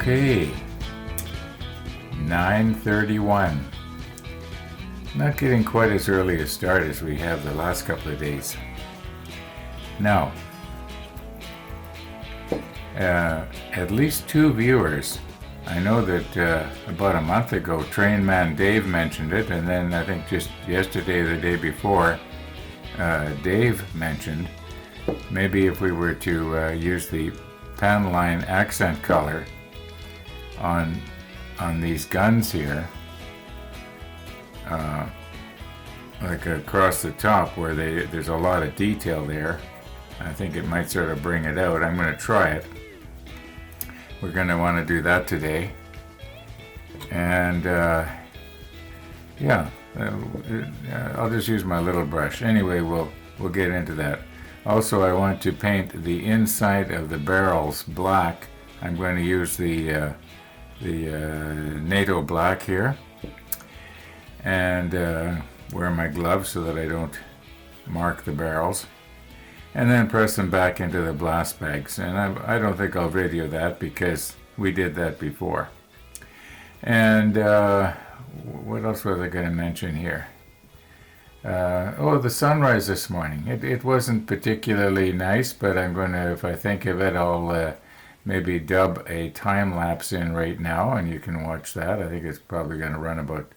Okay, 9:31. Not getting quite as early a start as we have the last couple of days. Now, at least two viewers. I know that about a month ago, Train Man Dave mentioned it, and then I think just yesterday or the day before, Dave mentioned maybe if we were to use the panel line accent color on these guns here, like across the top where there's a lot of detail there. I think it might sort of bring it out. I'm going to try it. We're going to want to do that today. And I'll just use my little brush. Anyway, we'll get into that. Also, I want to paint the inside of the barrels black. I'm going to use the NATO black here, and wear my gloves so that I don't mark the barrels, and then press them back into the blast bags. And I don't think I'll video that because we did that before. And what else was I going to mention here? The sunrise this morning. It wasn't particularly nice, but I'm going to, if I think of it, I'll maybe dub a time lapse in right now, and you can watch that. I think it's probably going to run about,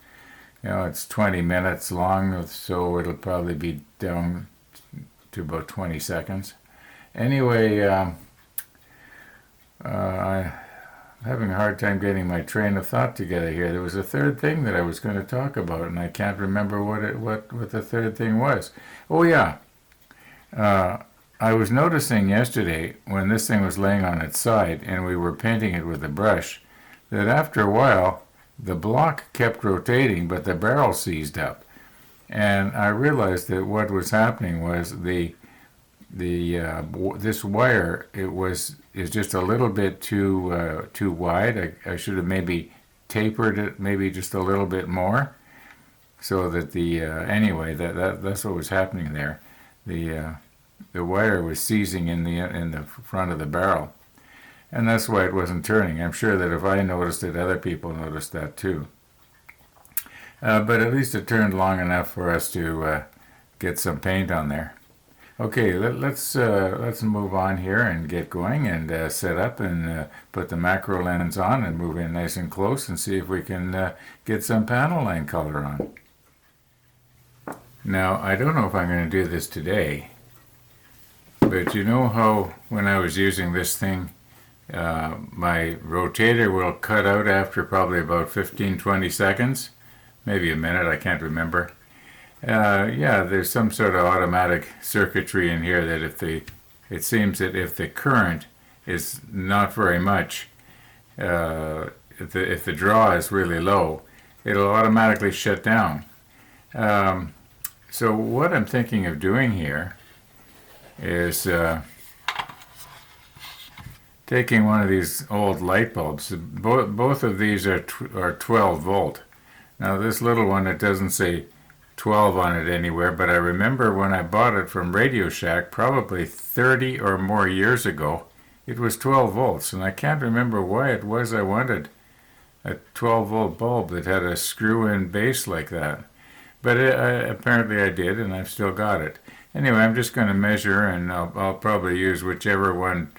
it's 20 minutes long, so it'll probably be down to about 20 seconds. Anyway, I'm having a hard time getting my train of thought together here. There was a third thing that I was going to talk about, and I can't remember what the third thing was. Oh yeah, I was noticing yesterday when this thing was laying on its side and we were painting it with a brush, that after a while the block kept rotating, but the barrel seized up. And I realized that what was happening was this wire is just a little bit too wide. I should have maybe tapered it maybe just a little bit more, so that anyway that's what was happening there. The wire was seizing in the front of the barrel, and that's why it wasn't turning. I'm sure that if I noticed it, other people noticed that too. But at least it turned long enough for us to get some paint on there. Okay, let's move on here and get going and set up and put the macro lens on and move in nice and close and see if we can get some panel line color on. Now, I don't know if I'm going to do this today, but you know how when I was using this thing, my rotator will cut out after probably about 15-20 seconds, maybe a minute, I can't remember. There's some sort of automatic circuitry in here that it seems that if the current is not very much, if the draw is really low, it'll automatically shut down. So what I'm thinking of doing here is taking one of these old light bulbs. Both of these are 12 volt. Now this little one, it doesn't say 12 on it anywhere, but I remember when I bought it from Radio Shack probably 30 or more years ago, it was 12 volts, and I can't remember why it was I wanted a 12 volt bulb that had a screw-in base like that. But apparently I did, and I've still got it. Anyway, I'm just going to measure, and I'll probably use whichever one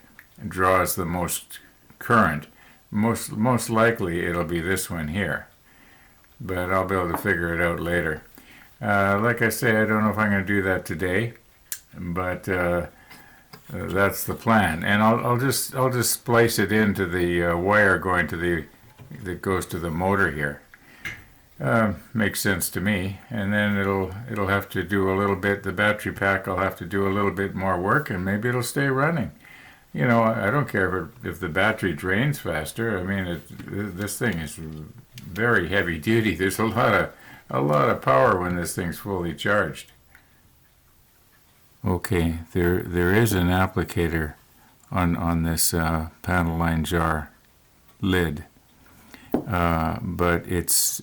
draws the most current. Most likely it'll be this one here, but I'll be able to figure it out later. Like I say, I don't know if I'm going to do that today, but that's the plan. And I'll just splice it into the wire going to that goes to the motor here. Makes sense to me. And then it'll have to do a little bit. The battery pack will have to do a little bit more work, and maybe it'll stay running. I don't care if the battery drains faster. I mean, this thing is very heavy duty. There's a lot of power when this thing's fully charged. Okay, there is an applicator on this panel line jar lid, but it's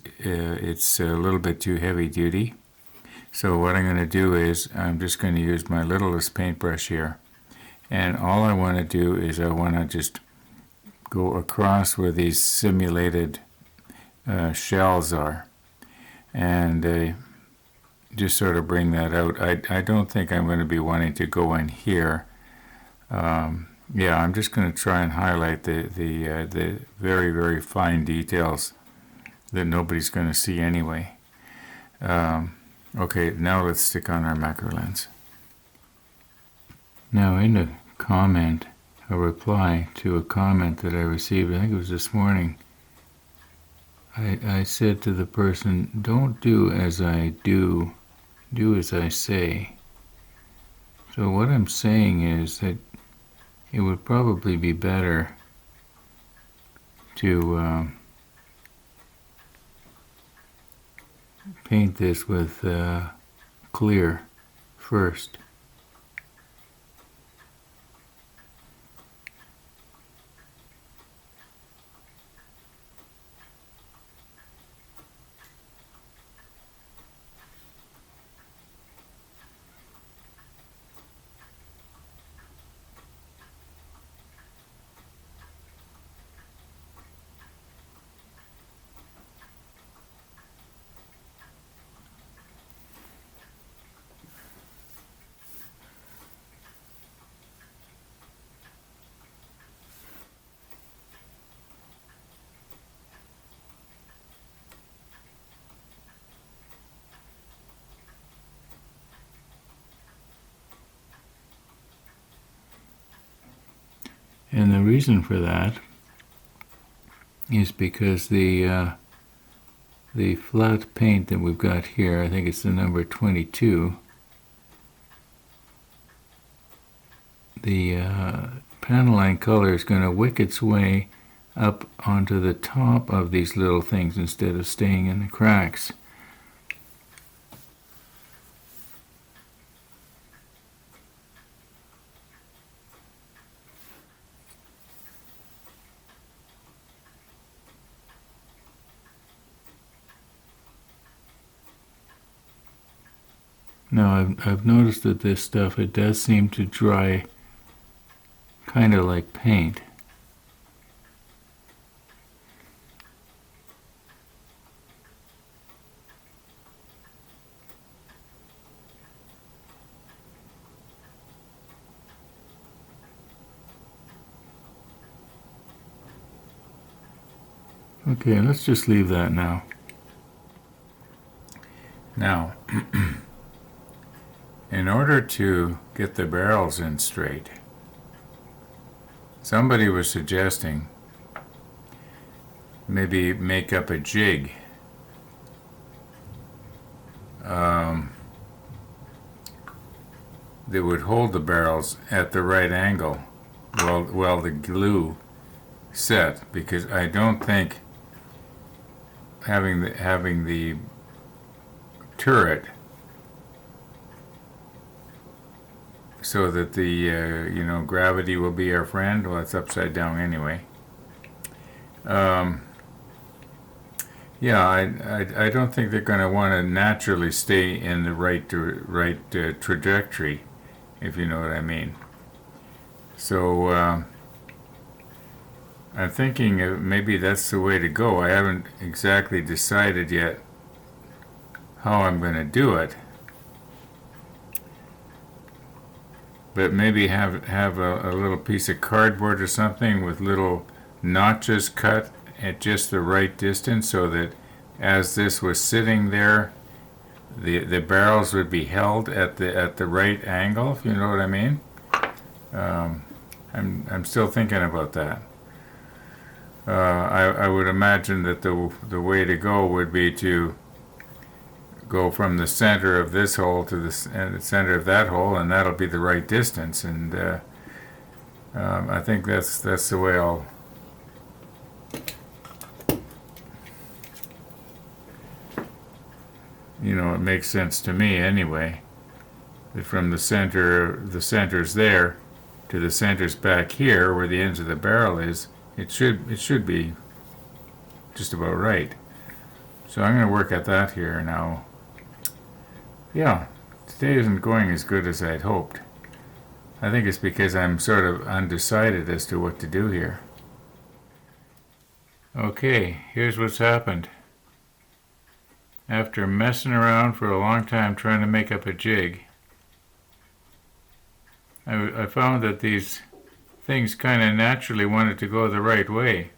a little bit too heavy duty. So what I'm going to do is I'm just going to use my littlest paintbrush here, and all I want to do is I want to just go across where these simulated shells are, and just sort of bring that out. I don't think I'm going to be wanting to go in here. Yeah, I'm just going to try and highlight the very, very fine details that nobody's going to see anyway. Okay, now let's stick on our macro lens. Now in a comment, a reply to a comment that I received, I think it was this morning, I said to the person, don't do as I do, do as I say. So what I'm saying is that it would probably be better to paint this with clear first. And the reason for that is because the flat paint that we've got here, I think it's the number 22, the panel line color is going to wick its way up onto the top of these little things instead of staying in the cracks. Now I've noticed that this stuff, it does seem to dry kind of like paint. Okay, let's just leave that now. Now, in order to get the barrels in straight, somebody was suggesting maybe make up a jig. That would hold the barrels at the right angle while the glue set, because I don't think having the turret so that the gravity will be our friend. Well, it's upside down anyway. Yeah, I don't think they're going to want to naturally stay in the right trajectory, if you know what I mean. So I'm thinking maybe that's the way to go. I haven't exactly decided yet how I'm going to do it, but maybe have a little piece of cardboard or something with little notches cut at just the right distance, so that as this was sitting there, the barrels would be held at the right angle, if you know what I mean. I'm still thinking about that. I would imagine that the way to go would be to go from the center of this hole to the center of that hole, and that'll be the right distance. And I think that's the way I'll. It makes sense to me anyway. That from the center's there to the center's back here, where the ends of the barrel is, it should be just about right. So I'm going to work at that here now. Yeah, today isn't going as good as I'd hoped. I think it's because I'm sort of undecided as to what to do here. Okay, here's what's happened. After messing around for a long time trying to make up a jig, I found that these things kind of naturally wanted to go the right way.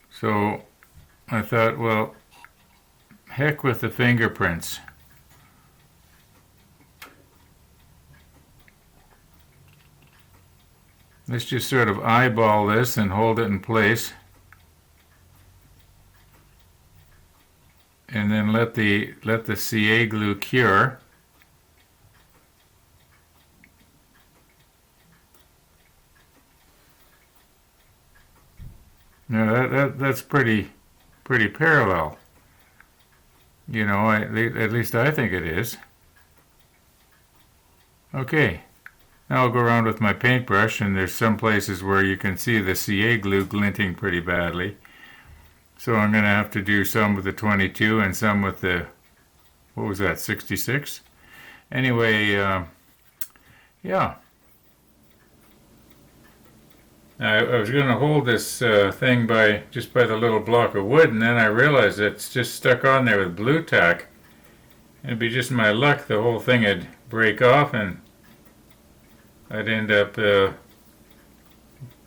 So I thought, well, heck with the fingerprints. Let's just sort of eyeball this and hold it in place. And then let the CA glue cure. Now that's pretty parallel. You know, at least I think it is. Okay, now I'll go around with my paintbrush, and there's some places where you can see the CA glue glinting pretty badly. So I'm going to have to do some with the 22 and some with the, what was that, 66? Anyway, yeah. I was going to hold this thing just by the little block of wood, and then I realized it's just stuck on there with blue tack. It'd be just my luck, the whole thing would break off and I'd end up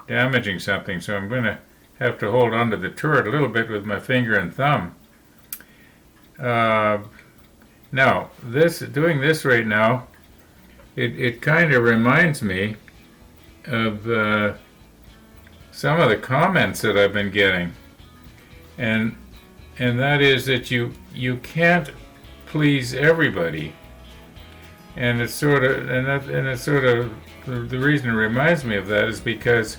damaging something. So I'm going to have to hold onto the turret a little bit with my finger and thumb. Now, doing this right now, it kind of reminds me of some of the comments that I've been getting, and that is that you can't please everybody, and it's sort of the reason it reminds me of that is because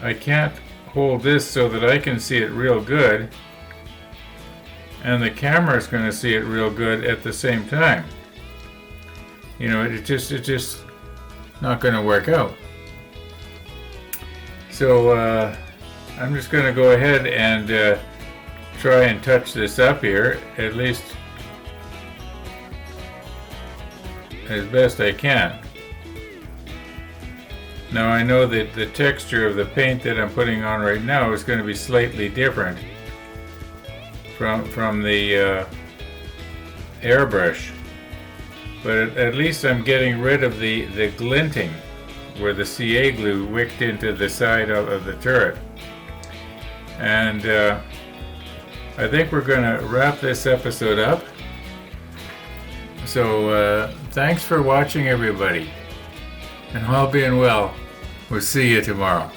I can't hold this so that I can see it real good, and the camera is going to see it real good at the same time. You know, it's just not going to work out. So I'm just going to go ahead and try and touch this up here, at least as best I can. Now I know that the texture of the paint that I'm putting on right now is going to be slightly different from the airbrush, but at least I'm getting rid of the glinting where the CA glue wicked into the side of the turret. And I think we're going to wrap this episode up. So thanks for watching, everybody. And all being well, we'll see you tomorrow.